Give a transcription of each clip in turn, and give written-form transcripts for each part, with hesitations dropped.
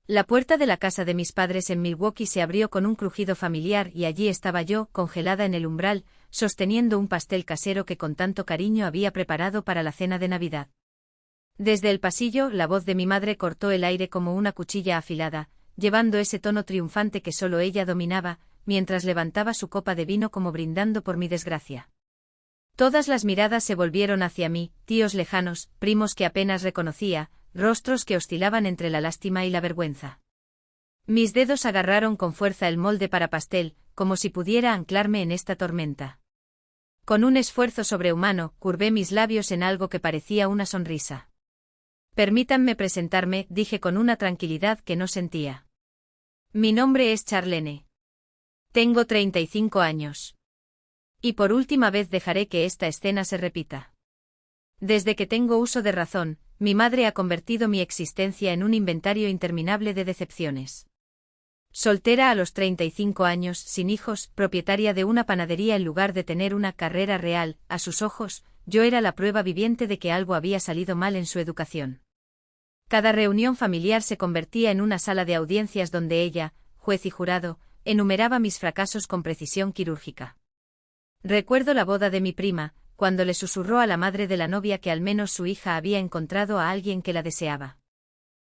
La puerta de la casa de mis padres en Milwaukee se abrió con un crujido familiar y allí estaba yo, congelada en el umbral, sosteniendo un pastel casero que con tanto cariño había preparado para la cena de Navidad. Desde el pasillo, la voz de mi madre cortó el aire como una cuchilla afilada, llevando ese tono triunfante que solo ella dominaba, mientras levantaba su copa de vino como brindando por mi desgracia. Todas las miradas se volvieron hacia mí, tíos lejanos, primos que apenas reconocía, rostros que oscilaban entre la lástima y la vergüenza. Mis dedos agarraron con fuerza el molde para pastel, como si pudiera anclarme en esta tormenta. Con un esfuerzo sobrehumano, curvé mis labios en algo que parecía una sonrisa. Permítanme presentarme, dije con una tranquilidad que no sentía. Mi nombre es Charlene. Tengo 35 años. Y por última vez dejaré que esta escena se repita. Desde que tengo uso de razón, mi madre ha convertido mi existencia en un inventario interminable de decepciones. Soltera a los 35 años, sin hijos, propietaria de una panadería en lugar de tener una carrera real, a sus ojos, yo era la prueba viviente de que algo había salido mal en su educación. Cada reunión familiar se convertía en una sala de audiencias donde ella, juez y jurado, enumeraba mis fracasos con precisión quirúrgica. Recuerdo la boda de mi prima, cuando le susurró a la madre de la novia que al menos su hija había encontrado a alguien que la deseaba.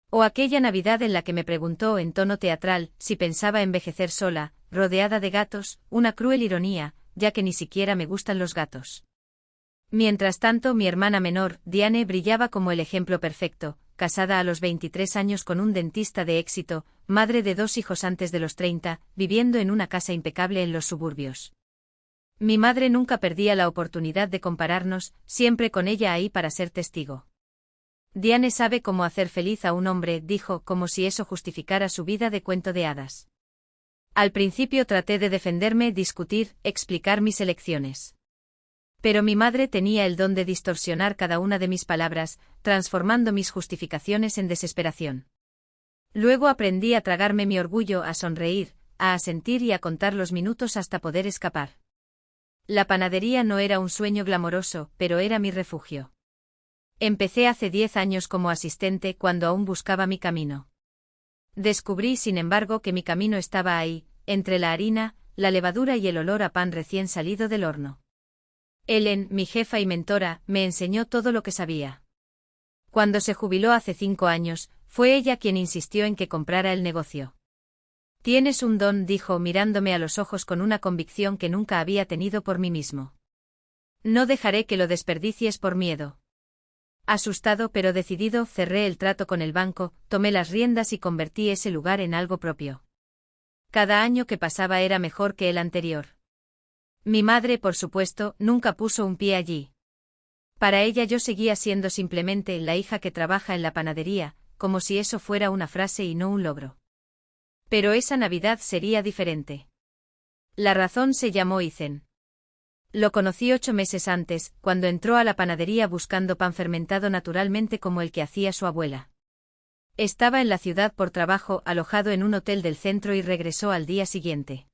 O aquella Navidad en la que me preguntó en tono teatral si pensaba envejecer sola, rodeada de gatos, una cruel ironía, ya que ni siquiera me gustan los gatos. Mientras tanto, mi hermana menor, Diane, brillaba como el ejemplo perfecto, casada a los 23 años con un dentista de éxito, madre de 2 hijos antes de los 30, viviendo en una casa impecable en los suburbios. Mi madre nunca perdía la oportunidad de compararnos, siempre con ella ahí para ser testigo. Diane sabe cómo hacer feliz a un hombre, dijo, como si eso justificara su vida de cuento de hadas. Al principio traté de defenderme, discutir, explicar mis elecciones. Pero mi madre tenía el don de distorsionar cada una de mis palabras, transformando mis justificaciones en desesperación. Luego aprendí a tragarme mi orgullo, a sonreír, a asentir y a contar los minutos hasta poder escapar. La panadería no era un sueño glamoroso, pero era mi refugio. Empecé hace 10 años como asistente cuando aún buscaba mi camino. Descubrí, sin embargo, que mi camino estaba ahí, entre la harina, la levadura y el olor a pan recién salido del horno. Ellen, mi jefa y mentora, me enseñó todo lo que sabía. Cuando se jubiló hace 5 años, fue ella quien insistió en que comprara el negocio. Tienes un don, dijo mirándome a los ojos con una convicción que nunca había tenido por mí mismo. No dejaré que lo desperdicies por miedo. Asustado pero decidido, cerré el trato con el banco, tomé las riendas y convertí ese lugar en algo propio. Cada año que pasaba era mejor que el anterior. Mi madre, por supuesto, nunca puso un pie allí. Para ella yo seguía siendo simplemente la hija que trabaja en la panadería, como si eso fuera una frase y no un logro. Pero esa Navidad sería diferente. La razón se llamó Ethan. Lo conocí 8 meses antes, cuando entró a la panadería buscando pan fermentado naturalmente como el que hacía su abuela. Estaba en la ciudad por trabajo, alojado en un hotel del centro y regresó al día siguiente.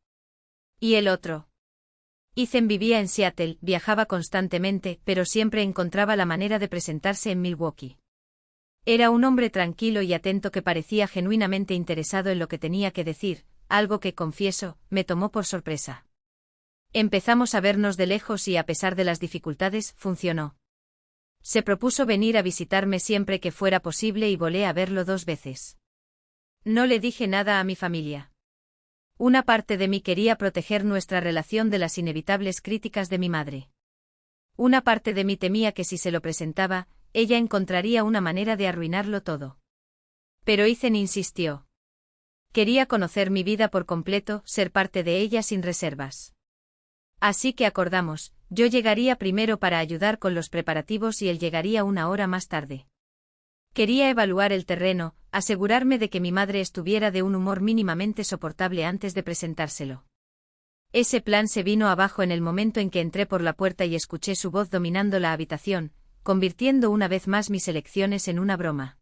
¿Y el otro? Ethan vivía en Seattle, viajaba constantemente, pero siempre encontraba la manera de presentarse en Milwaukee. Era un hombre tranquilo y atento que parecía genuinamente interesado en lo que tenía que decir, algo que, confieso, me tomó por sorpresa. Empezamos a vernos de lejos y a pesar de las dificultades, funcionó. Se propuso venir a visitarme siempre que fuera posible y volé a verlo 2 veces. No le dije nada a mi familia. Una parte de mí quería proteger nuestra relación de las inevitables críticas de mi madre. Una parte de mí temía que si se lo presentaba, ella encontraría una manera de arruinarlo todo. Pero Ethan insistió. Quería conocer mi vida por completo, ser parte de ella sin reservas. Así que acordamos, yo llegaría primero para ayudar con los preparativos y él llegaría 1 hora más tarde. Quería evaluar el terreno, asegurarme de que mi madre estuviera de un humor mínimamente soportable antes de presentárselo. Ese plan se vino abajo en el momento en que entré por la puerta y escuché su voz dominando la habitación, convirtiendo una vez más mis elecciones en una broma.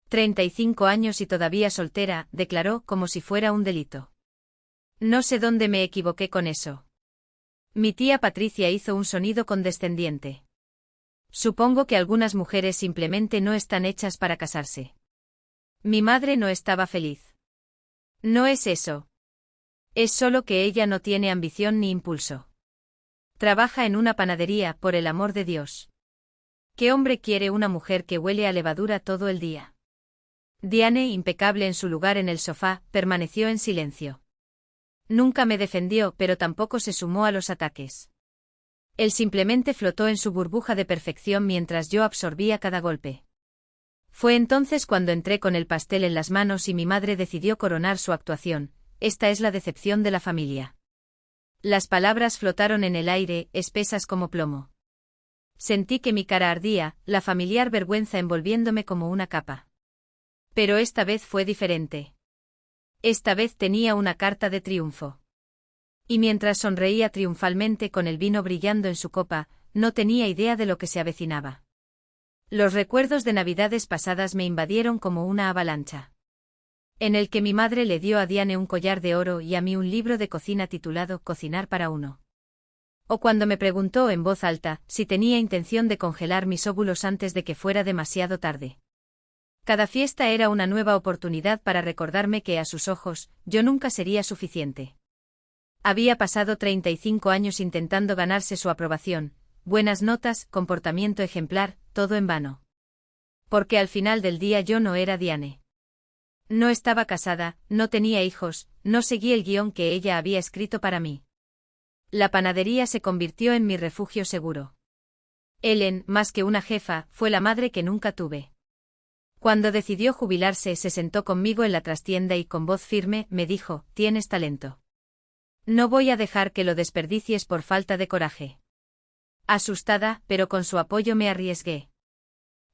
35 años y todavía soltera, declaró como si fuera un delito. No sé dónde me equivoqué con eso. Mi tía Patricia hizo un sonido condescendiente. Supongo que algunas mujeres simplemente no están hechas para casarse. Mi madre no estaba feliz. No es eso. Es solo que ella no tiene ambición ni impulso. Trabaja en una panadería, por el amor de Dios. ¿Qué hombre quiere una mujer que huele a levadura todo el día? Diane, impecable en su lugar en el sofá, permaneció en silencio. Nunca me defendió, pero tampoco se sumó a los ataques. Él simplemente flotó en su burbuja de perfección mientras yo absorbía cada golpe. Fue entonces cuando entré con el pastel en las manos y mi madre decidió coronar su actuación. Esta es la decepción de la familia. Las palabras flotaron en el aire, espesas como plomo. Sentí que mi cara ardía, la familiar vergüenza envolviéndome como una capa. Pero esta vez fue diferente. Esta vez tenía una carta de triunfo. Y mientras sonreía triunfalmente con el vino brillando en su copa, no tenía idea de lo que se avecinaba. Los recuerdos de Navidades pasadas me invadieron como una avalancha. En el que mi madre le dio a Diane un collar de oro y a mí un libro de cocina titulado Cocinar para uno. O cuando me preguntó en voz alta si tenía intención de congelar mis óvulos antes de que fuera demasiado tarde. Cada fiesta era una nueva oportunidad para recordarme que a sus ojos, yo nunca sería suficiente. Había pasado 35 años intentando ganarse su aprobación, buenas notas, comportamiento ejemplar, todo en vano. Porque al final del día yo no era Diane. No estaba casada, no tenía hijos, no seguí el guión que ella había escrito para mí. La panadería se convirtió en mi refugio seguro. Ellen, más que una jefa, fue la madre que nunca tuve. Cuando decidió jubilarse, se sentó conmigo en la trastienda y con voz firme me dijo: «Tienes talento. No voy a dejar que lo desperdicies por falta de coraje». Asustada, pero con su apoyo me arriesgué.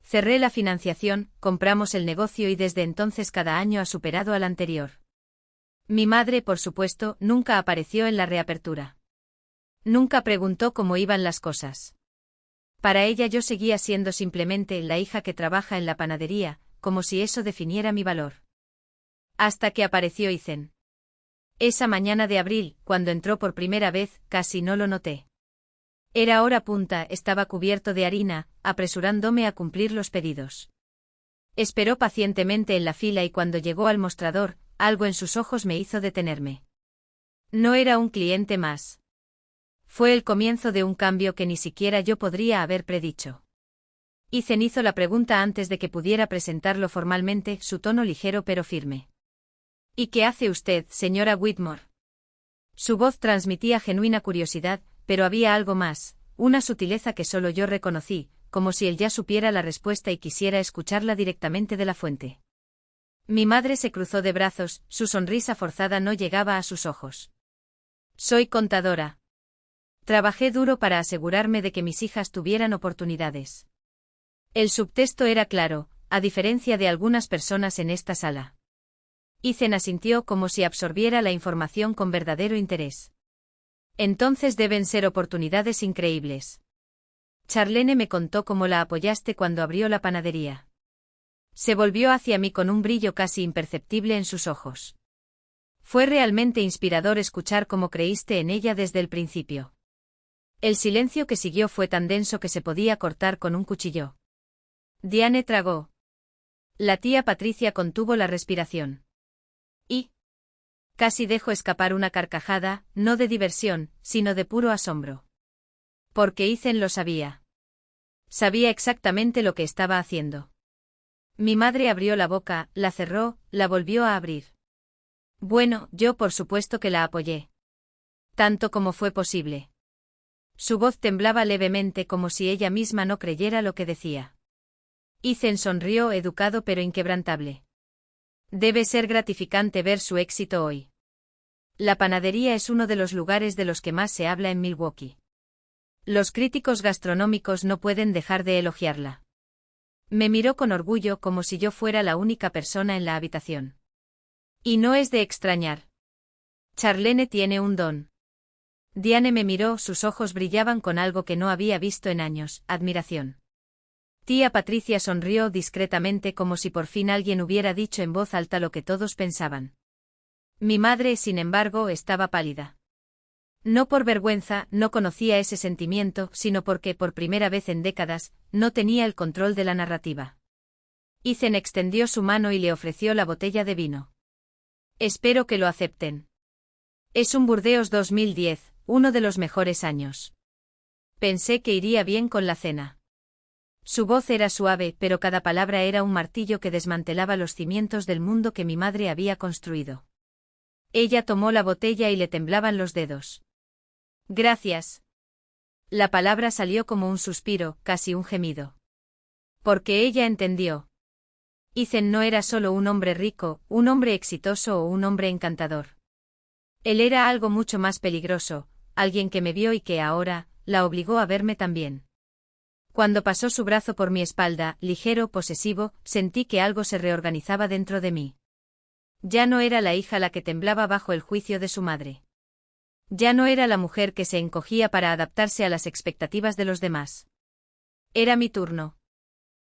Cerré la financiación, compramos el negocio y desde entonces cada año ha superado al anterior. Mi madre, por supuesto, nunca apareció en la reapertura. Nunca preguntó cómo iban las cosas. Para ella yo seguía siendo simplemente la hija que trabaja en la panadería, como si eso definiera mi valor. Hasta que apareció Ethan. Esa mañana de abril, cuando entró por primera vez, casi no lo noté. Era hora punta, estaba cubierto de harina, apresurándome a cumplir los pedidos. Esperó pacientemente en la fila y cuando llegó al mostrador, algo en sus ojos me hizo detenerme. No era un cliente más. Fue el comienzo de un cambio que ni siquiera yo podría haber predicho. Ethan hizo la pregunta antes de que pudiera presentarlo formalmente, su tono ligero pero firme. «¿Y qué hace usted, señora Whitmore?» Su voz transmitía genuina curiosidad, pero había algo más, una sutileza que solo yo reconocí, como si él ya supiera la respuesta y quisiera escucharla directamente de la fuente. Mi madre se cruzó de brazos, su sonrisa forzada no llegaba a sus ojos. «Soy contadora. Trabajé duro para asegurarme de que mis hijas tuvieran oportunidades». El subtexto era claro, a diferencia de algunas personas en esta sala. Ethan asintió como si absorbiera la información con verdadero interés. «Entonces deben ser oportunidades increíbles. Charlene me contó cómo la apoyaste cuando abrió la panadería». Se volvió hacia mí con un brillo casi imperceptible en sus ojos. «Fue realmente inspirador escuchar cómo creíste en ella desde el principio». El silencio que siguió fue tan denso que se podía cortar con un cuchillo. Diane tragó. La tía Patricia contuvo la respiración. Y casi dejó escapar una carcajada, no de diversión, sino de puro asombro. Porque Ethan lo sabía. Sabía exactamente lo que estaba haciendo. Mi madre abrió la boca, la cerró, la volvió a abrir. Bueno, yo por supuesto que la apoyé. Tanto como fue posible. Su voz temblaba levemente como si ella misma no creyera lo que decía. Ethan sonrió, educado pero inquebrantable. Debe ser gratificante ver su éxito hoy. La panadería es uno de los lugares de los que más se habla en Milwaukee. Los críticos gastronómicos no pueden dejar de elogiarla. Me miró con orgullo como si yo fuera la única persona en la habitación. Y no es de extrañar. Charlene tiene un don. Diane me miró, sus ojos brillaban con algo que no había visto en años, admiración. Tía Patricia sonrió discretamente como si por fin alguien hubiera dicho en voz alta lo que todos pensaban. Mi madre, sin embargo, estaba pálida. No por vergüenza, no conocía ese sentimiento, sino porque, por primera vez en décadas, no tenía el control de la narrativa. Ethan extendió su mano y le ofreció la botella de vino. Espero que lo acepten. Es un Burdeos 2010, uno de los mejores años. Pensé que iría bien con la cena. Su voz era suave, pero cada palabra era un martillo que desmantelaba los cimientos del mundo que mi madre había construido. Ella tomó la botella y le temblaban los dedos. Gracias. La palabra salió como un suspiro, casi un gemido. Porque ella entendió. Ethan no era solo un hombre rico, un hombre exitoso o un hombre encantador. Él era algo mucho más peligroso, alguien que me vio y que ahora, la obligó a verme también. Cuando pasó su brazo por mi espalda, ligero, posesivo, sentí que algo se reorganizaba dentro de mí. Ya no era la hija la que temblaba bajo el juicio de su madre. Ya no era la mujer que se encogía para adaptarse a las expectativas de los demás. Era mi turno.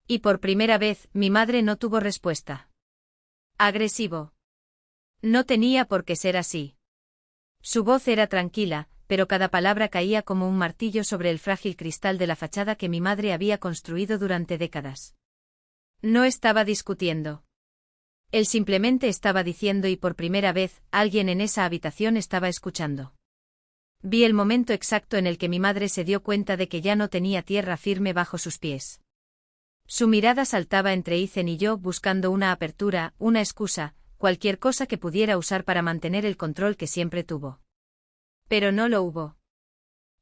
Y por primera vez, mi madre no tuvo respuesta. Agresivo. No tenía por qué ser así. Su voz era tranquila, pero cada palabra caía como un martillo sobre el frágil cristal de la fachada que mi madre había construido durante décadas. No estaba discutiendo. Él simplemente estaba diciendo y por primera vez, alguien en esa habitación estaba escuchando. Vi el momento exacto en el que mi madre se dio cuenta de que ya no tenía tierra firme bajo sus pies. Su mirada saltaba entre Ethan y yo buscando una apertura, una excusa, cualquier cosa que pudiera usar para mantener el control que siempre tuvo. Pero no lo hubo.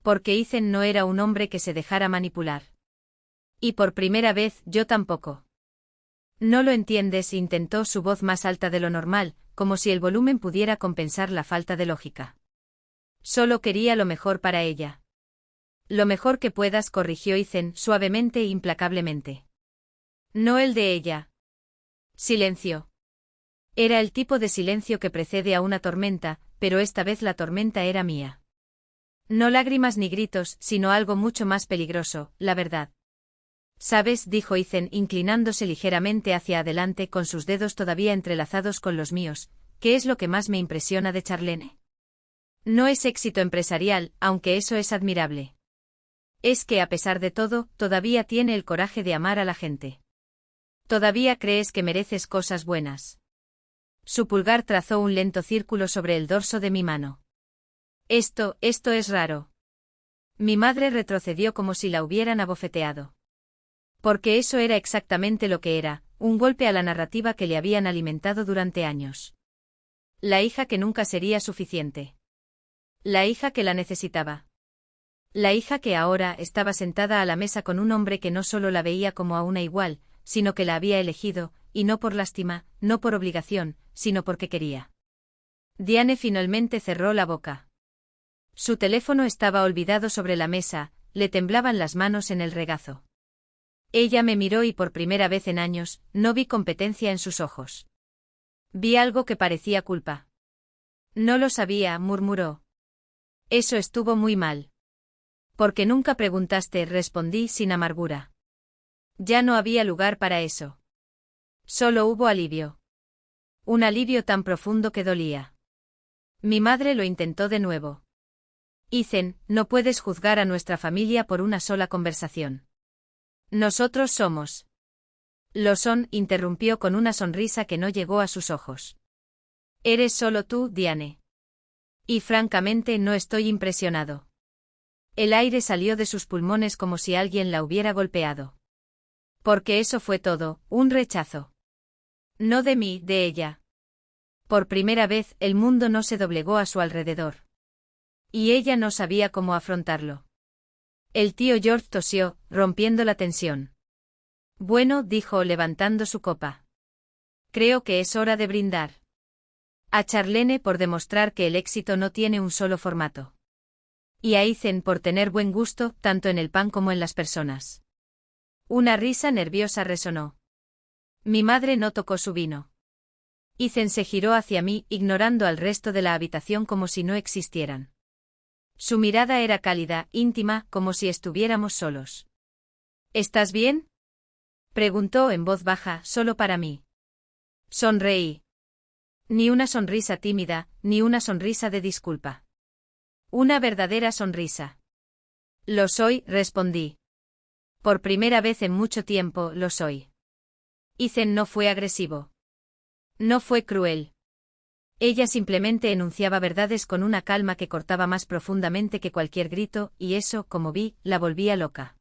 Porque Ethan no era un hombre que se dejara manipular. Y por primera vez, yo tampoco. No lo entiendes, intentó su voz más alta de lo normal, como si el volumen pudiera compensar la falta de lógica. Solo quería lo mejor para ella. Lo mejor que puedas, corrigió Ethan, suavemente e implacablemente. No el de ella. Silencio. Era el tipo de silencio que precede a una tormenta, pero esta vez la tormenta era mía. No lágrimas ni gritos, sino algo mucho más peligroso, la verdad. ¿Sabes?, dijo Ethan, inclinándose ligeramente hacia adelante con sus dedos todavía entrelazados con los míos, ¿qué es lo que más me impresiona de Charlene? No es éxito empresarial, aunque eso es admirable. Es que a pesar de todo, todavía tiene el coraje de amar a la gente. Todavía crees que mereces cosas buenas. Su pulgar trazó un lento círculo sobre el dorso de mi mano. Esto es raro. Mi madre retrocedió como si la hubieran abofeteado. Porque eso era exactamente lo que era, un golpe a la narrativa que le habían alimentado durante años. La hija que nunca sería suficiente. La hija que la necesitaba. La hija que ahora estaba sentada a la mesa con un hombre que no solo la veía como a una igual, sino que la había elegido, y no por lástima, no por obligación, sino porque quería. Diane finalmente cerró la boca. Su teléfono estaba olvidado sobre la mesa, le temblaban las manos en el regazo. Ella me miró y por primera vez en años, no vi competencia en sus ojos. Vi algo que parecía culpa. No lo sabía, murmuró. Eso estuvo muy mal. Porque nunca preguntaste, respondí sin amargura. Ya no había lugar para eso. Solo hubo alivio. Un alivio tan profundo que dolía. Mi madre lo intentó de nuevo. Ethan, no puedes juzgar a nuestra familia por una sola conversación. Nosotros somos. Lo son, interrumpió con una sonrisa que no llegó a sus ojos. Eres solo tú, Diane. Y francamente no estoy impresionado. El aire salió de sus pulmones como si alguien la hubiera golpeado. Porque eso fue todo, un rechazo. No de mí, de ella. Por primera vez, el mundo no se doblegó a su alrededor. Y ella no sabía cómo afrontarlo. El tío George tosió, rompiendo la tensión. Bueno, dijo levantando su copa. Creo que es hora de brindar. A Charlene por demostrar que el éxito no tiene un solo formato. Y a Ethan por tener buen gusto, tanto en el pan como en las personas. Una risa nerviosa resonó. Mi madre no tocó su vino. Ethan se giró hacia mí, ignorando al resto de la habitación como si no existieran. Su mirada era cálida, íntima, como si estuviéramos solos. ¿Estás bien?, preguntó en voz baja, solo para mí. Sonreí. Ni una sonrisa tímida, ni una sonrisa de disculpa. Una verdadera sonrisa. Lo soy, respondí. Por primera vez en mucho tiempo, lo soy. Ethan no fue agresivo. No fue cruel. Ella simplemente enunciaba verdades con una calma que cortaba más profundamente que cualquier grito, y eso, como vi, la volvía loca.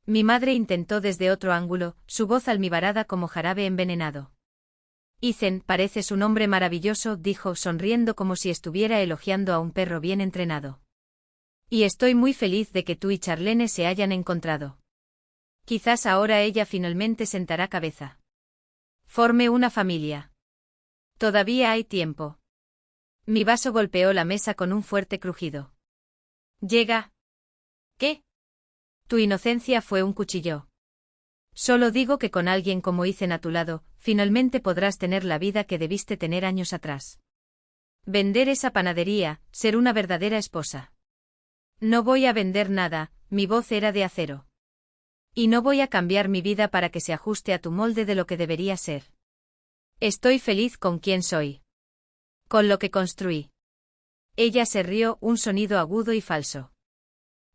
Mi madre intentó desde otro ángulo, su voz almibarada como jarabe envenenado. Ethan, pareces un hombre maravilloso, dijo, sonriendo como si estuviera elogiando a un perro bien entrenado. Y estoy muy feliz de que tú y Charlene se hayan encontrado. Quizás ahora ella finalmente sentará cabeza. Forme una familia. Todavía hay tiempo. Mi vaso golpeó la mesa con un fuerte crujido. Llega. ¿Qué? Tu inocencia fue un cuchillo. Solo digo que con alguien como Ethan a tu lado, finalmente podrás tener la vida que debiste tener años atrás. Vender esa panadería, ser una verdadera esposa. No voy a vender nada, mi voz era de acero. Y no voy a cambiar mi vida para que se ajuste a tu molde de lo que debería ser. Estoy feliz con quien soy. Con lo que construí. Ella se rió, un sonido agudo y falso.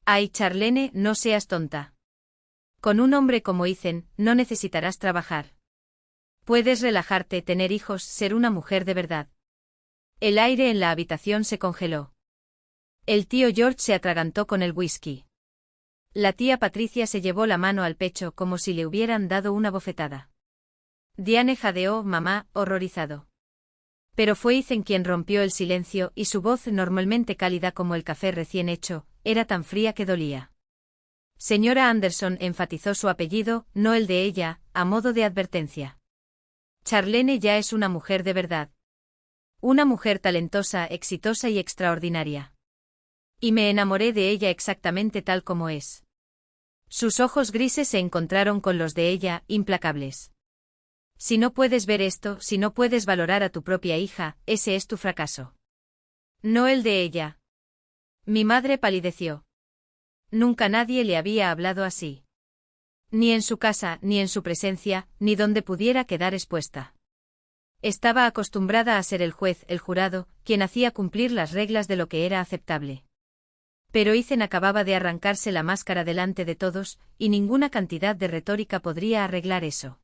Ay, Charlene, no seas tonta. Con un hombre como Ethan, no necesitarás trabajar. Puedes relajarte, tener hijos, ser una mujer de verdad. El aire en la habitación se congeló. El tío George se atragantó con el whisky. La tía Patricia se llevó la mano al pecho como si le hubieran dado una bofetada. Diane jadeó, mamá, horrorizado. Pero fue Ethan quien rompió el silencio y su voz, normalmente cálida como el café recién hecho, era tan fría que dolía. Señora Anderson, enfatizó su apellido, no el de ella, a modo de advertencia. Charlene ya es una mujer de verdad. Una mujer talentosa, exitosa y extraordinaria. Y me enamoré de ella exactamente tal como es. Sus ojos grises se encontraron con los de ella, implacables. Si no puedes ver esto, si no puedes valorar a tu propia hija, ese es tu fracaso. No el de ella. Mi madre palideció. Nunca nadie le había hablado así. Ni en su casa, ni en su presencia, ni donde pudiera quedar expuesta. Estaba acostumbrada a ser el juez, el jurado, quien hacía cumplir las reglas de lo que era aceptable. Pero Ethan acababa de arrancarse la máscara delante de todos, y ninguna cantidad de retórica podría arreglar eso.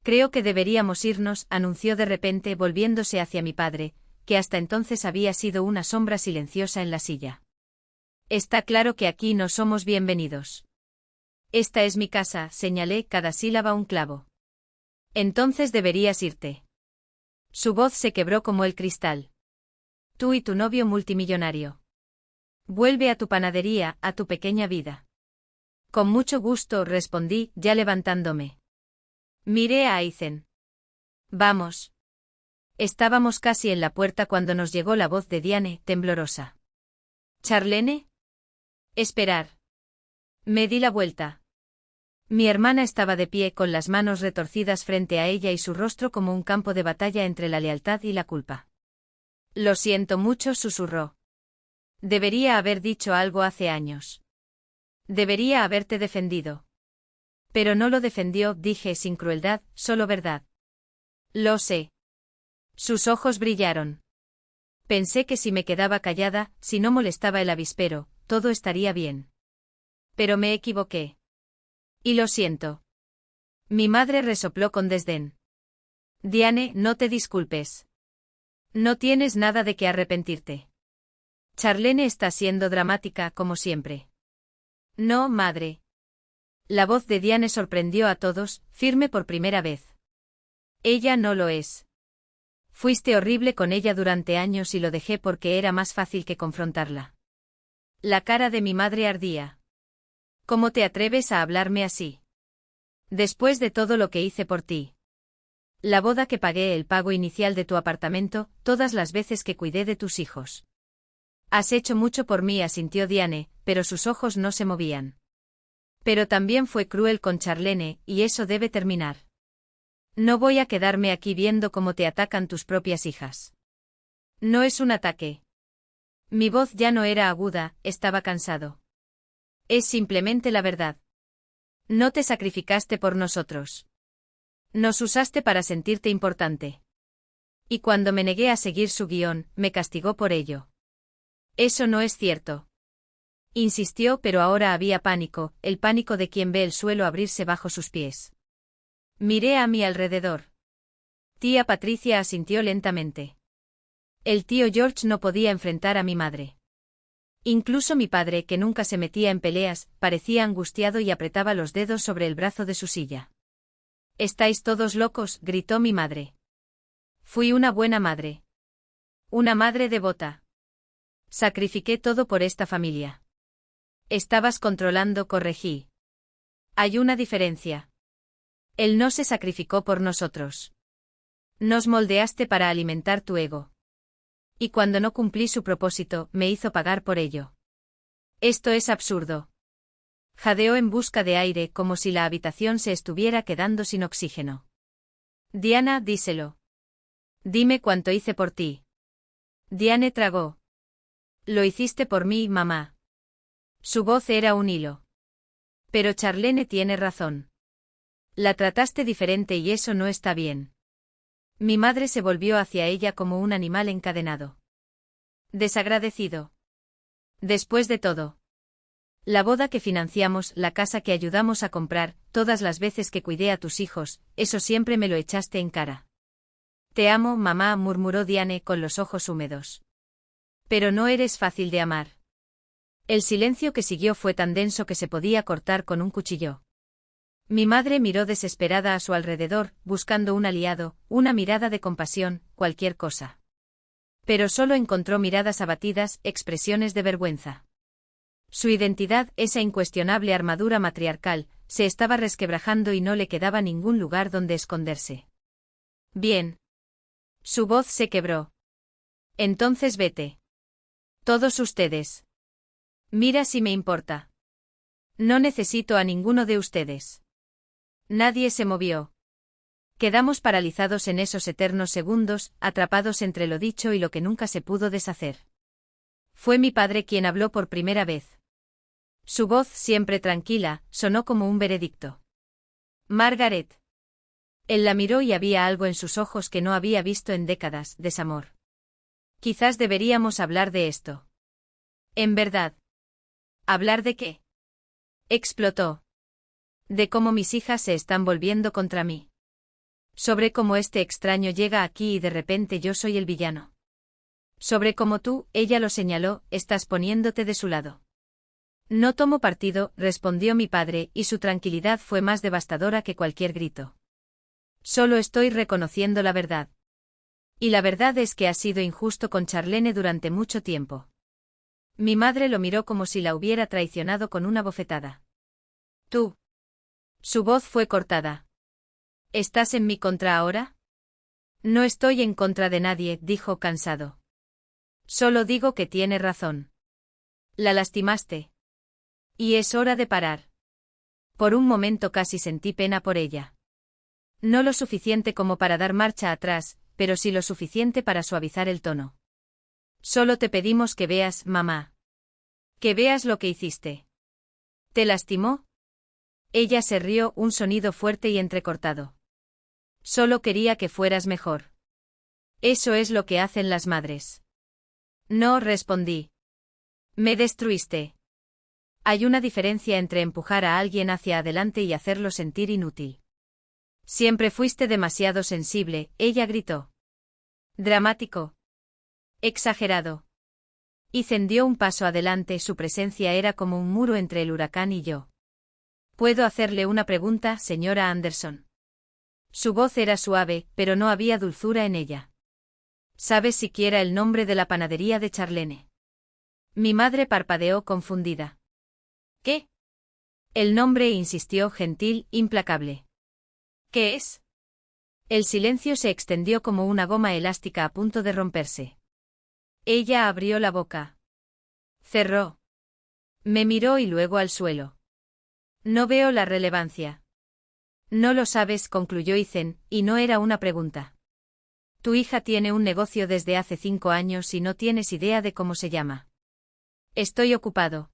Creo que deberíamos irnos, anunció de repente volviéndose hacia mi padre, que hasta entonces había sido una sombra silenciosa en la silla. Está claro que aquí no somos bienvenidos. Esta es mi casa, señalé, cada sílaba un clavo. Entonces deberías irte. Su voz se quebró como el cristal. Tú y tu novio multimillonario. Vuelve a tu panadería, a tu pequeña vida. Con mucho gusto, respondí, ya levantándome. Miré a Ethan. Vamos. Estábamos casi en la puerta cuando nos llegó la voz de Diane, temblorosa. ¿Charlene? Esperar. Me di la vuelta. Mi hermana estaba de pie con las manos retorcidas frente a ella y su rostro como un campo de batalla entre la lealtad y la culpa. Lo siento mucho, susurró. Debería haber dicho algo hace años. Debería haberte defendido. Pero no lo defendió, dije sin crueldad, solo verdad. Lo sé. Sus ojos brillaron. Pensé que si me quedaba callada, si no molestaba el avispero, todo estaría bien. Pero me equivoqué. Y lo siento. Mi madre resopló con desdén. Diane, no te disculpes. No tienes nada de qué arrepentirte. Charlene está siendo dramática, como siempre. No, madre. La voz de Diane sorprendió a todos, firme por primera vez. Ella no lo es. Fuiste horrible con ella durante años y lo dejé porque era más fácil que confrontarla. La cara de mi madre ardía. ¿Cómo te atreves a hablarme así? Después de todo lo que hice por ti. La boda que pagué, el pago inicial de tu apartamento, todas las veces que cuidé de tus hijos. Has hecho mucho por mí, asintió Diane, pero sus ojos no se movían. Pero también fue cruel con Charlene, y eso debe terminar. No voy a quedarme aquí viendo cómo te atacan tus propias hijas. No es un ataque. Mi voz ya no era aguda, estaba cansado. Es simplemente la verdad. No te sacrificaste por nosotros. Nos usaste para sentirte importante. Y cuando me negué a seguir su guión, me castigó por ello. Eso no es cierto. Insistió, pero ahora había pánico, el pánico de quien ve el suelo abrirse bajo sus pies. Miré a mi alrededor. Tía Patricia asintió lentamente. El tío George no podía enfrentar a mi madre. Incluso mi padre, que nunca se metía en peleas, parecía angustiado y apretaba los dedos sobre el brazo de su silla. «¿Estáis todos locos?», gritó mi madre. Fui una buena madre. Una madre devota. Sacrifiqué todo por esta familia. Estabas controlando, corregí. Hay una diferencia. Él no se sacrificó por nosotros. Nos moldeaste para alimentar tu ego. Y cuando no cumplí su propósito, me hizo pagar por ello. Esto es absurdo. Jadeó en busca de aire como si la habitación se estuviera quedando sin oxígeno. Diana, díselo. Dime cuánto hice por ti. Diane tragó. Lo hiciste por mí, mamá. Su voz era un hilo. Pero Charlene tiene razón. La trataste diferente y eso no está bien. Mi madre se volvió hacia ella como un animal encadenado. Desagradecido. Después de todo. La boda que financiamos, la casa que ayudamos a comprar, todas las veces que cuidé a tus hijos, eso siempre me lo echaste en cara. Te amo, mamá, murmuró Diane con los ojos húmedos. Pero no eres fácil de amar. El silencio que siguió fue tan denso que se podía cortar con un cuchillo. Mi madre miró desesperada a su alrededor, buscando un aliado, una mirada de compasión, cualquier cosa. Pero solo encontró miradas abatidas, expresiones de vergüenza. Su identidad, esa incuestionable armadura matriarcal, se estaba resquebrajando y no le quedaba ningún lugar donde esconderse. Bien. Su voz se quebró. Entonces vete. Todos ustedes. Mira si me importa. No necesito a ninguno de ustedes. Nadie se movió. Quedamos paralizados en esos eternos segundos, atrapados entre lo dicho y lo que nunca se pudo deshacer. Fue mi padre quien habló por primera vez. Su voz, siempre tranquila, sonó como un veredicto. Margaret. Él la miró y había algo en sus ojos que no había visto en décadas, desamor. Quizás deberíamos hablar de esto. En verdad. ¿Hablar de qué? Explotó. De cómo mis hijas se están volviendo contra mí. Sobre cómo este extraño llega aquí y de repente yo soy el villano. Sobre cómo tú, ella lo señaló, estás poniéndote de su lado. No tomo partido, respondió mi padre, y su tranquilidad fue más devastadora que cualquier grito. Solo estoy reconociendo la verdad. Y la verdad es que has sido injusto con Charlene durante mucho tiempo. Mi madre lo miró como si la hubiera traicionado con una bofetada. Tú. Su voz fue cortada. ¿Estás en mi contra ahora? No estoy en contra de nadie, dijo cansado. Solo digo que tiene razón. La lastimaste. Y es hora de parar. Por un momento casi sentí pena por ella. No lo suficiente como para dar marcha atrás, pero sí lo suficiente para suavizar el tono. Solo te pedimos que veas, mamá. Que veas lo que hiciste. ¿Te lastimó? Ella se rió, un sonido fuerte y entrecortado. Solo quería que fueras mejor. Eso es lo que hacen las madres. No, respondí. Me destruiste. Hay una diferencia entre empujar a alguien hacia adelante y hacerlo sentir inútil. Siempre fuiste demasiado sensible, ella gritó. Dramático. Exagerado. Ethan dio un paso adelante, su presencia era como un muro entre el huracán y yo. ¿Puedo hacerle una pregunta, señora Anderson? Su voz era suave, pero no había dulzura en ella. ¿Sabes siquiera el nombre de la panadería de Charlene? Mi madre parpadeó confundida. ¿Qué? El nombre, insistió, gentil, implacable. ¿Qué es? El silencio se extendió como una goma elástica a punto de romperse. Ella abrió la boca. Cerró. Me miró y luego al suelo. No veo la relevancia. No lo sabes, concluyó Ethan, y no era una pregunta. Tu hija tiene un negocio desde hace 5 años y no tienes idea de cómo se llama. Estoy ocupado.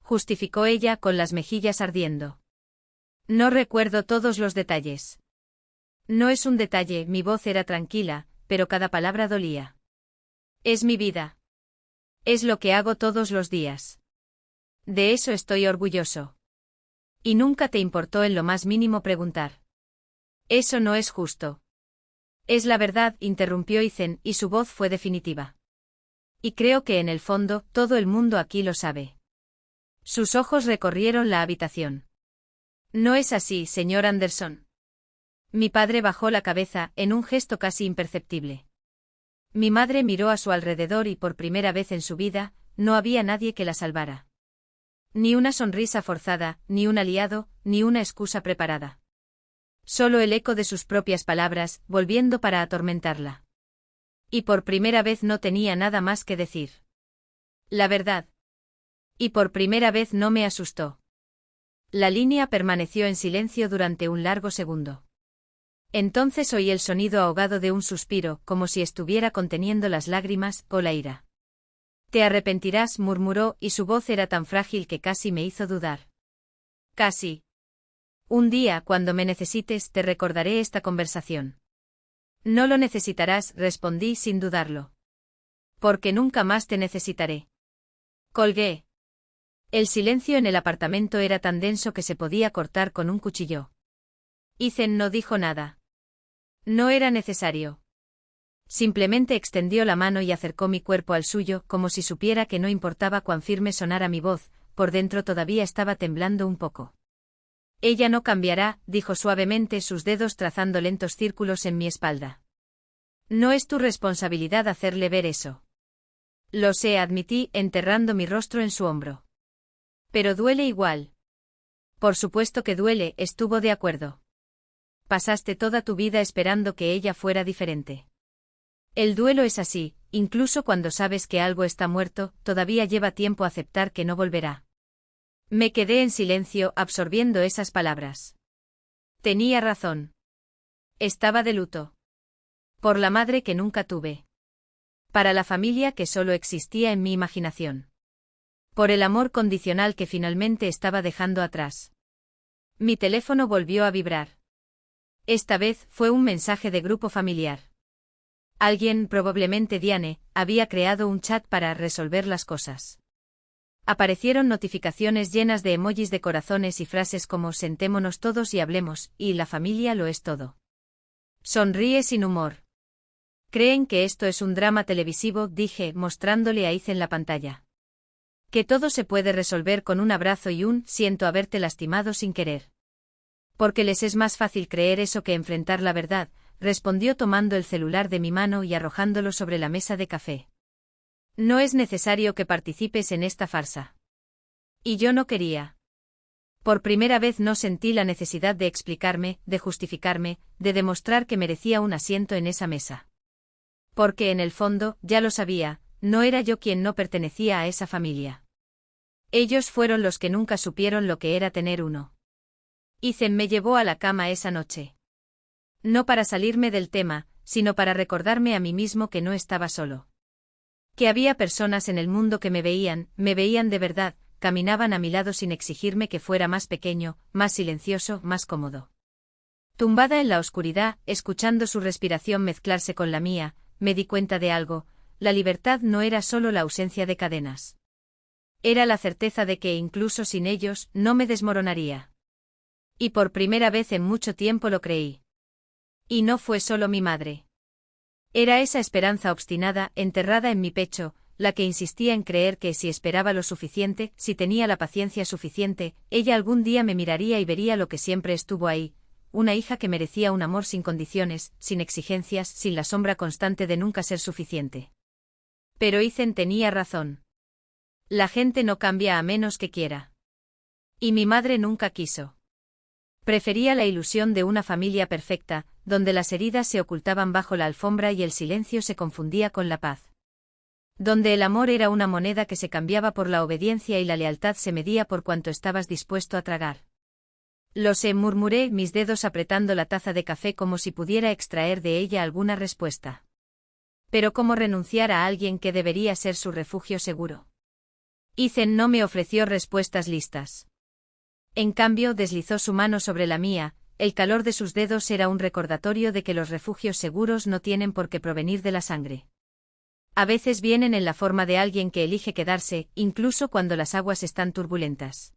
Justificó ella con las mejillas ardiendo. No recuerdo todos los detalles. No es un detalle, mi voz era tranquila, pero cada palabra dolía. Es mi vida. Es lo que hago todos los días. De eso estoy orgulloso. Y nunca te importó en lo más mínimo preguntar. Eso no es justo. Es la verdad, interrumpió Ethan, y su voz fue definitiva. Y creo que en el fondo, todo el mundo aquí lo sabe. Sus ojos recorrieron la habitación. No es así, señor Anderson. Mi padre bajó la cabeza, en un gesto casi imperceptible. Mi madre miró a su alrededor y por primera vez en su vida, no había nadie que la salvara. Ni una sonrisa forzada, ni un aliado, ni una excusa preparada. Solo el eco de sus propias palabras, volviendo para atormentarla. Y por primera vez no tenía nada más que decir. La verdad. Y por primera vez no me asustó. La línea permaneció en silencio durante un largo segundo. Entonces oí el sonido ahogado de un suspiro, como si estuviera conteniendo las lágrimas o la ira. Te arrepentirás, murmuró, y su voz era tan frágil que casi me hizo dudar. Casi. Un día, cuando me necesites, te recordaré esta conversación. No lo necesitarás, respondí sin dudarlo. Porque nunca más te necesitaré. Colgué. El silencio en el apartamento era tan denso que se podía cortar con un cuchillo. Ethan no dijo nada. No era necesario. Simplemente extendió la mano y acercó mi cuerpo al suyo, como si supiera que no importaba cuán firme sonara mi voz, por dentro todavía estaba temblando un poco. Ella no cambiará, dijo suavemente, sus dedos trazando lentos círculos en mi espalda. No es tu responsabilidad hacerle ver eso. Lo sé, admití, enterrando mi rostro en su hombro. Pero duele igual. Por supuesto que duele, estuvo de acuerdo. Pasaste toda tu vida esperando que ella fuera diferente. El duelo es así, incluso cuando sabes que algo está muerto, todavía lleva tiempo aceptar que no volverá. Me quedé en silencio, absorbiendo esas palabras. Tenía razón. Estaba de luto. Por la madre que nunca tuve. Para la familia que solo existía en mi imaginación. Por el amor condicional que finalmente estaba dejando atrás. Mi teléfono volvió a vibrar. Esta vez fue un mensaje de grupo familiar. Alguien, probablemente Diane, había creado un chat para resolver las cosas. Aparecieron notificaciones llenas de emojis de corazones y frases como sentémonos todos y hablemos, y la familia lo es todo. Sonríe sin humor. ¿Creen que esto es un drama televisivo?, dije, mostrándole a Ethan la pantalla. Que todo se puede resolver con un abrazo y un siento haberte lastimado sin querer. Porque les es más fácil creer eso que enfrentar la verdad, respondió tomando el celular de mi mano y arrojándolo sobre la mesa de café. No es necesario que participes en esta farsa. Y yo no quería. Por primera vez no sentí la necesidad de explicarme, de justificarme, de demostrar que merecía un asiento en esa mesa. Porque en el fondo, ya lo sabía, no era yo quien no pertenecía a esa familia. Ellos fueron los que nunca supieron lo que era tener uno. Ethan me llevó a la cama esa noche. No para salirme del tema, sino para recordarme a mí mismo que no estaba solo. Que había personas en el mundo que me veían de verdad, caminaban a mi lado sin exigirme que fuera más pequeño, más silencioso, más cómodo. Tumbada en la oscuridad, escuchando su respiración mezclarse con la mía, me di cuenta de algo: la libertad no era solo la ausencia de cadenas. Era la certeza de que incluso sin ellos, no me desmoronaría. Y por primera vez en mucho tiempo lo creí. Y no fue solo mi madre. Era esa esperanza obstinada, enterrada en mi pecho, la que insistía en creer que si esperaba lo suficiente, si tenía la paciencia suficiente, ella algún día me miraría y vería lo que siempre estuvo ahí, una hija que merecía un amor sin condiciones, sin exigencias, sin la sombra constante de nunca ser suficiente. Pero Ethan tenía razón. La gente no cambia a menos que quiera. Y mi madre nunca quiso. Prefería la ilusión de una familia perfecta, donde las heridas se ocultaban bajo la alfombra y el silencio se confundía con la paz. Donde el amor era una moneda que se cambiaba por la obediencia y la lealtad se medía por cuanto estabas dispuesto a tragar. Lo sé, murmuré, mis dedos apretando la taza de café como si pudiera extraer de ella alguna respuesta. Pero ¿cómo renunciar a alguien que debería ser su refugio seguro? Ethan no me ofreció respuestas listas. En cambio, deslizó su mano sobre la mía, el calor de sus dedos era un recordatorio de que los refugios seguros no tienen por qué provenir de la sangre. A veces vienen en la forma de alguien que elige quedarse, incluso cuando las aguas están turbulentas.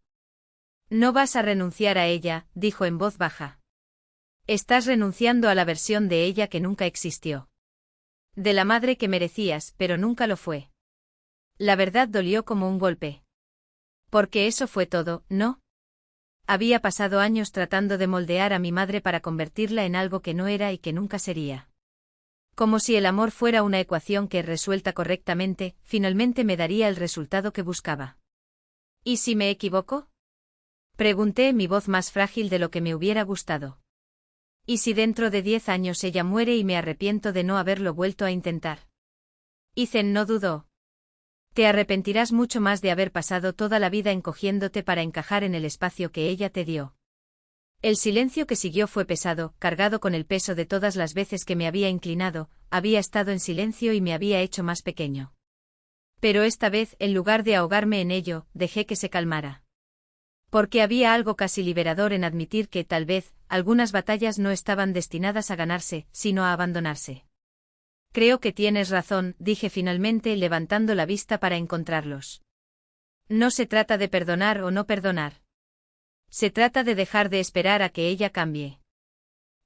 No vas a renunciar a ella, dijo en voz baja. Estás renunciando a la versión de ella que nunca existió. De la madre que merecías, pero nunca lo fue. La verdad dolió como un golpe. Porque eso fue todo, ¿no? Había pasado años tratando de moldear a mi madre para convertirla en algo que no era y que nunca sería. Como si el amor fuera una ecuación que, resuelta correctamente, finalmente me daría el resultado que buscaba. ¿Y si me equivoco? Pregunté, mi voz más frágil de lo que me hubiera gustado. ¿Y si dentro de 10 años ella muere y me arrepiento de no haberlo vuelto a intentar? Ethan no dudó. Te arrepentirás mucho más de haber pasado toda la vida encogiéndote para encajar en el espacio que ella te dio. El silencio que siguió fue pesado, cargado con el peso de todas las veces que me había inclinado, había estado en silencio y me había hecho más pequeño. Pero esta vez, en lugar de ahogarme en ello, dejé que se calmara. Porque había algo casi liberador en admitir que, tal vez, algunas batallas no estaban destinadas a ganarse, sino a abandonarse. Creo que tienes razón, dije finalmente, levantando la vista para encontrarlos. No se trata de perdonar o no perdonar. Se trata de dejar de esperar a que ella cambie.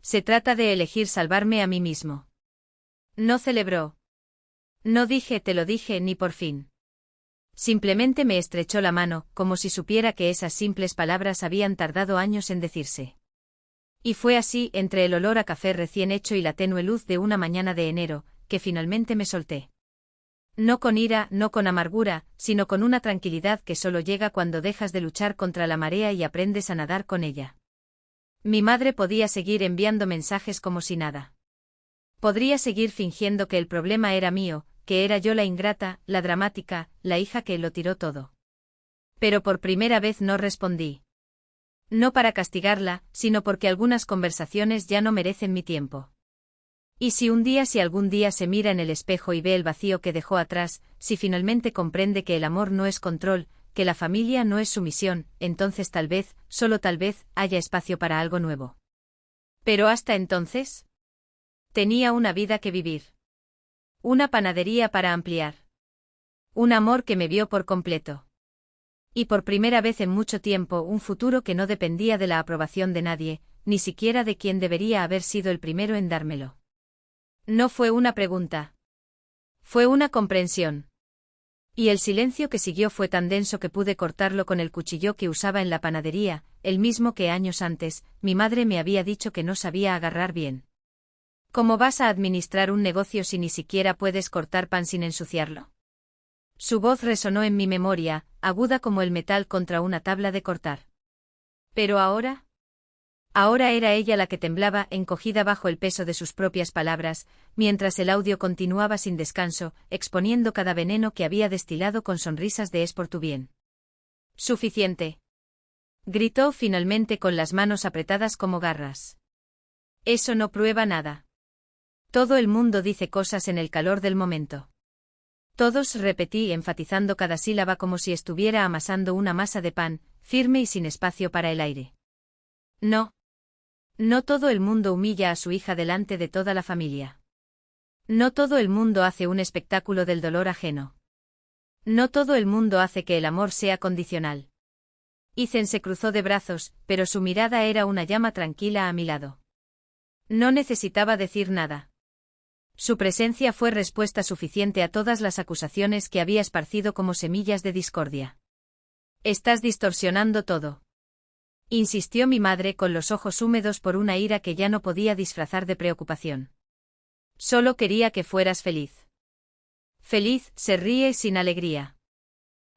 Se trata de elegir salvarme a mí mismo. No celebró. No dije te lo dije ni por fin. Simplemente me estrechó la mano, como si supiera que esas simples palabras habían tardado años en decirse. Y fue así, entre el olor a café recién hecho y la tenue luz de una mañana de enero, que finalmente me solté. No con ira, no con amargura, sino con una tranquilidad que solo llega cuando dejas de luchar contra la marea y aprendes a nadar con ella. Mi madre podía seguir enviando mensajes como si nada. Podría seguir fingiendo que el problema era mío, que era yo la ingrata, la dramática, la hija que lo tiró todo. Pero por primera vez no respondí. No para castigarla, sino porque algunas conversaciones ya no merecen mi tiempo. Y si algún día se mira en el espejo y ve el vacío que dejó atrás, si finalmente comprende que el amor no es control, que la familia no es sumisión, entonces tal vez, solo tal vez, haya espacio para algo nuevo. Pero hasta entonces, tenía una vida que vivir. Una panadería para ampliar. Un amor que me vio por completo. Y por primera vez en mucho tiempo un futuro que no dependía de la aprobación de nadie, ni siquiera de quien debería haber sido el primero en dármelo. No fue una pregunta. Fue una comprensión. Y el silencio que siguió fue tan denso que pude cortarlo con el cuchillo que usaba en la panadería, el mismo que años antes, mi madre me había dicho que no sabía agarrar bien. ¿Cómo vas a administrar un negocio si ni siquiera puedes cortar pan sin ensuciarlo? Su voz resonó en mi memoria, aguda como el metal contra una tabla de cortar. Pero ahora... Ahora era ella la que temblaba, encogida bajo el peso de sus propias palabras, mientras el audio continuaba sin descanso, exponiendo cada veneno que había destilado con sonrisas de «es por tu bien». «Suficiente», gritó finalmente con las manos apretadas como garras. «Eso no prueba nada. Todo el mundo dice cosas en el calor del momento». «Todos», repetí, enfatizando cada sílaba como si estuviera amasando una masa de pan, firme y sin espacio para el aire. «No. No todo el mundo humilla a su hija delante de toda la familia. No todo el mundo hace un espectáculo del dolor ajeno. No todo el mundo hace que el amor sea condicional». Ethan se cruzó de brazos, pero su mirada era una llama tranquila a mi lado. No necesitaba decir nada. Su presencia fue respuesta suficiente a todas las acusaciones que había esparcido como semillas de discordia. «Estás distorsionando todo», insistió mi madre con los ojos húmedos por una ira que ya no podía disfrazar de preocupación. «Solo quería que fueras feliz». «Feliz», se ríe sin alegría.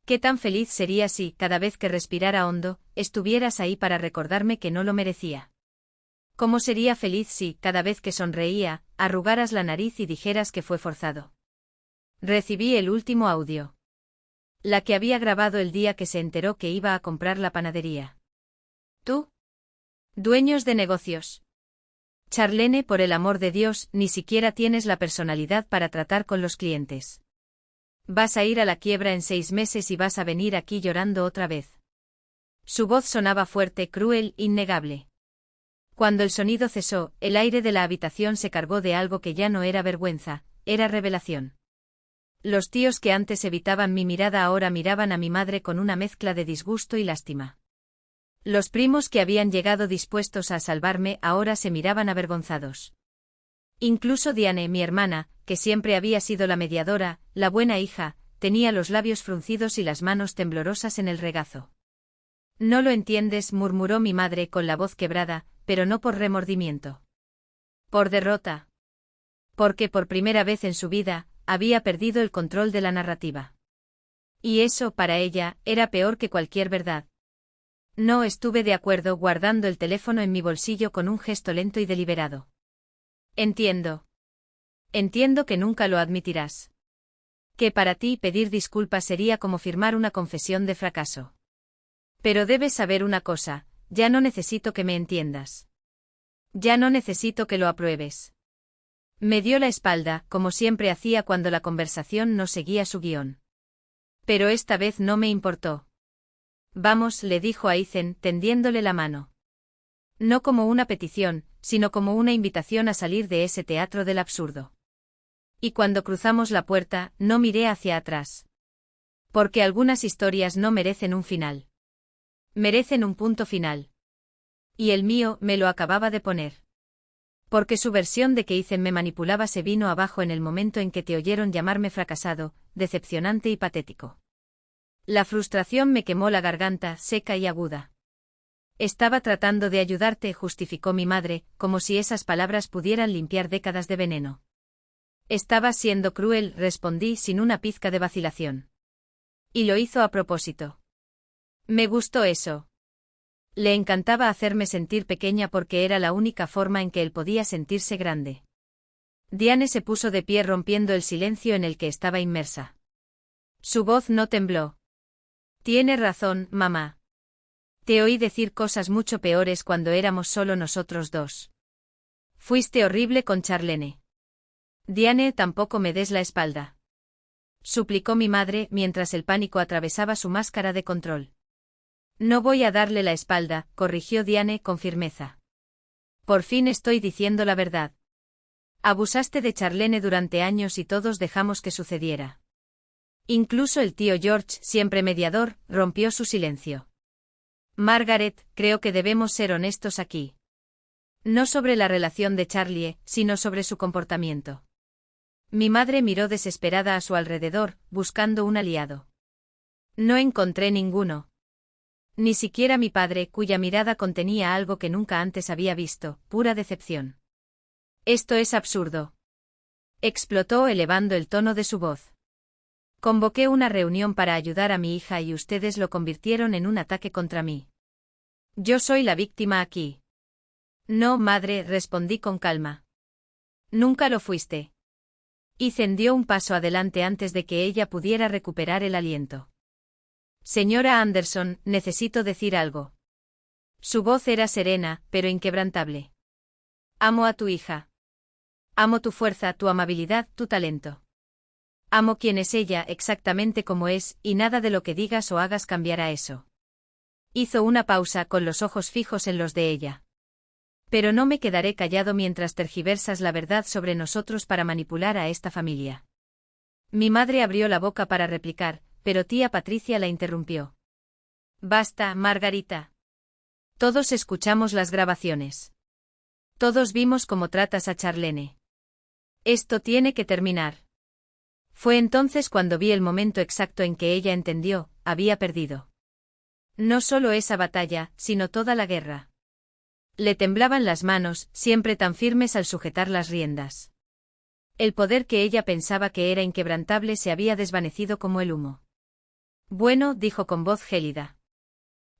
«¿Qué tan feliz sería si, cada vez que respirara hondo, estuvieras ahí para recordarme que no lo merecía? ¿Cómo sería feliz si, cada vez que sonreía, arrugaras la nariz y dijeras que fue forzado?» Recibí el último audio. La que había grabado el día que se enteró que iba a comprar la panadería. «Tú. Dueños de negocios. Charlene, por el amor de Dios, ni siquiera tienes la personalidad para tratar con los clientes. Vas a ir a la quiebra en 6 meses y vas a venir aquí llorando otra vez». Su voz sonaba fuerte, cruel, innegable. Cuando el sonido cesó, el aire de la habitación se cargó de algo que ya no era vergüenza, era revelación. Los tíos que antes evitaban mi mirada ahora miraban a mi madre con una mezcla de disgusto y lástima. Los primos que habían llegado dispuestos a salvarme ahora se miraban avergonzados. Incluso Diane, mi hermana, que siempre había sido la mediadora, la buena hija, tenía los labios fruncidos y las manos temblorosas en el regazo. No lo entiendes, murmuró mi madre con la voz quebrada, pero no por remordimiento. Por derrota. Porque por primera vez en su vida, había perdido el control de la narrativa. Y eso, para ella, era peor que cualquier verdad. No estuve de acuerdo, guardando el teléfono en mi bolsillo con un gesto lento y deliberado. Entiendo. Entiendo que nunca lo admitirás. Que para ti pedir disculpas sería como firmar una confesión de fracaso. Pero debes saber una cosa, ya no necesito que me entiendas. Ya no necesito que lo apruebes. Me dio la espalda, como siempre hacía cuando la conversación no seguía su guión. Pero esta vez no me importó. Vamos, le dijo a Ethan, tendiéndole la mano. No como una petición, sino como una invitación a salir de ese teatro del absurdo. Y cuando cruzamos la puerta, no miré hacia atrás. Porque algunas historias no merecen un final. Merecen un punto final. Y el mío me lo acababa de poner. Porque su versión de que Ethan me manipulaba se vino abajo en el momento en que te oyeron llamarme fracasado, decepcionante y patético. La frustración me quemó la garganta, seca y aguda. Estaba tratando de ayudarte, justificó mi madre, como si esas palabras pudieran limpiar décadas de veneno. Estabas siendo cruel, respondí sin una pizca de vacilación. Y lo hizo a propósito. Me gustó eso. Le encantaba hacerme sentir pequeña porque era la única forma en que él podía sentirse grande. Diane se puso de pie rompiendo el silencio en el que estaba inmersa. Su voz no tembló. Tiene razón, mamá. Te oí decir cosas mucho peores cuando éramos solo nosotros dos. Fuiste horrible con Charlene. Diane, tampoco me des la espalda. Suplicó mi madre mientras el pánico atravesaba su máscara de control. No voy a darle la espalda, corrigió Diane con firmeza. Por fin estoy diciendo la verdad. Abusaste de Charlene durante años y todos dejamos que sucediera. Incluso el tío George, siempre mediador, rompió su silencio. Margaret, creo que debemos ser honestos aquí. No sobre la relación de Charlie, sino sobre su comportamiento. Mi madre miró desesperada a su alrededor, buscando un aliado. No encontré ninguno. Ni siquiera mi padre, cuya mirada contenía algo que nunca antes había visto, pura decepción. Esto es absurdo. Explotó elevando el tono de su voz. Convoqué una reunión para ayudar a mi hija y ustedes lo convirtieron en un ataque contra mí. Yo soy la víctima aquí. No, madre, respondí con calma. Nunca lo fuiste. Ethan dio un paso adelante antes de que ella pudiera recuperar el aliento. Señora Anderson, necesito decir algo. Su voz era serena, pero inquebrantable. Amo a tu hija. Amo tu fuerza, tu amabilidad, tu talento. Amo quién es ella exactamente como es, y nada de lo que digas o hagas cambiará eso. Hizo una pausa con los ojos fijos en los de ella. Pero no me quedaré callado mientras tergiversas la verdad sobre nosotros para manipular a esta familia. Mi madre abrió la boca para replicar, pero tía Patricia la interrumpió. Basta, Margarita. Todos escuchamos las grabaciones. Todos vimos cómo tratas a Charlene. Esto tiene que terminar. Fue entonces cuando vi el momento exacto en que ella entendió, había perdido. No solo esa batalla, sino toda la guerra. Le temblaban las manos, siempre tan firmes al sujetar las riendas. El poder que ella pensaba que era inquebrantable se había desvanecido como el humo. Bueno, dijo con voz gélida.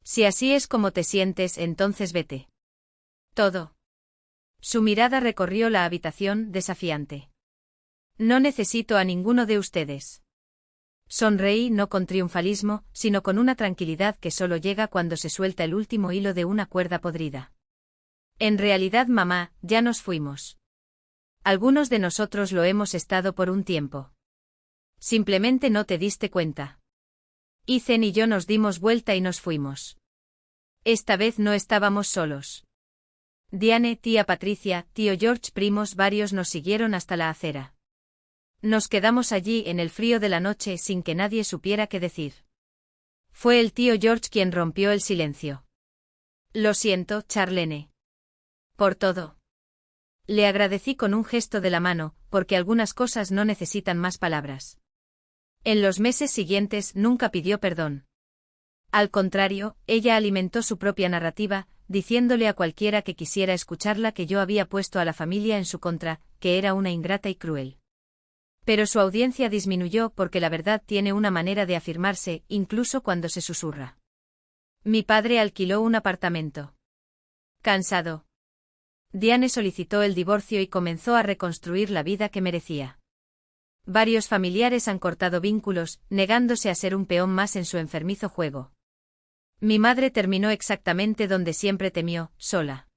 Si así es como te sientes, entonces vete. Todo. Su mirada recorrió la habitación, desafiante. No necesito a ninguno de ustedes. Sonreí no con triunfalismo, sino con una tranquilidad que solo llega cuando se suelta el último hilo de una cuerda podrida. En realidad, mamá, ya nos fuimos. Algunos de nosotros lo hemos estado por un tiempo. Simplemente no te diste cuenta. Ethan y yo nos dimos vuelta y nos fuimos. Esta vez no estábamos solos. Diane, tía Patricia, tío George, primos varios nos siguieron hasta la acera. Nos quedamos allí en el frío de la noche sin que nadie supiera qué decir. Fue el tío George quien rompió el silencio. Lo siento, Charlene. Por todo. Le agradecí con un gesto de la mano, porque algunas cosas no necesitan más palabras. En los meses siguientes nunca pidió perdón. Al contrario, ella alimentó su propia narrativa, diciéndole a cualquiera que quisiera escucharla que yo había puesto a la familia en su contra, que era una ingrata y cruel. Pero su audiencia disminuyó porque la verdad tiene una manera de afirmarse, incluso cuando se susurra. Mi padre alquiló un apartamento. Cansado. Diane solicitó el divorcio y comenzó a reconstruir la vida que merecía. Varios familiares han cortado vínculos, negándose a ser un peón más en su enfermizo juego. Mi madre terminó exactamente donde siempre temió, sola.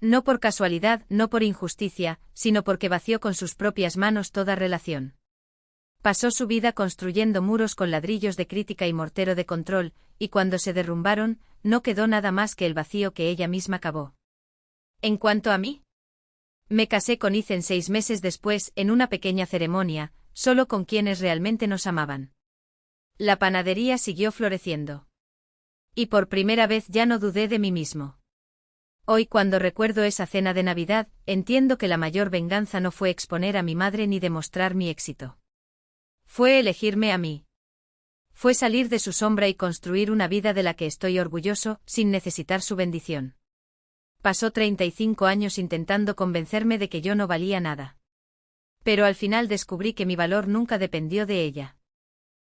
No por casualidad, no por injusticia, sino porque vació con sus propias manos toda relación. Pasó su vida construyendo muros con ladrillos de crítica y mortero de control, y cuando se derrumbaron, no quedó nada más que el vacío que ella misma cavó. En cuanto a mí, me casé con Ethan 6 meses después en una pequeña ceremonia, solo con quienes realmente nos amaban. La panadería siguió floreciendo. Y por primera vez ya no dudé de mí mismo. Hoy cuando recuerdo esa cena de Navidad, entiendo que la mayor venganza no fue exponer a mi madre ni demostrar mi éxito. Fue elegirme a mí. Fue salir de su sombra y construir una vida de la que estoy orgulloso, sin necesitar su bendición. Pasó 35 años intentando convencerme de que yo no valía nada. Pero al final descubrí que mi valor nunca dependió de ella.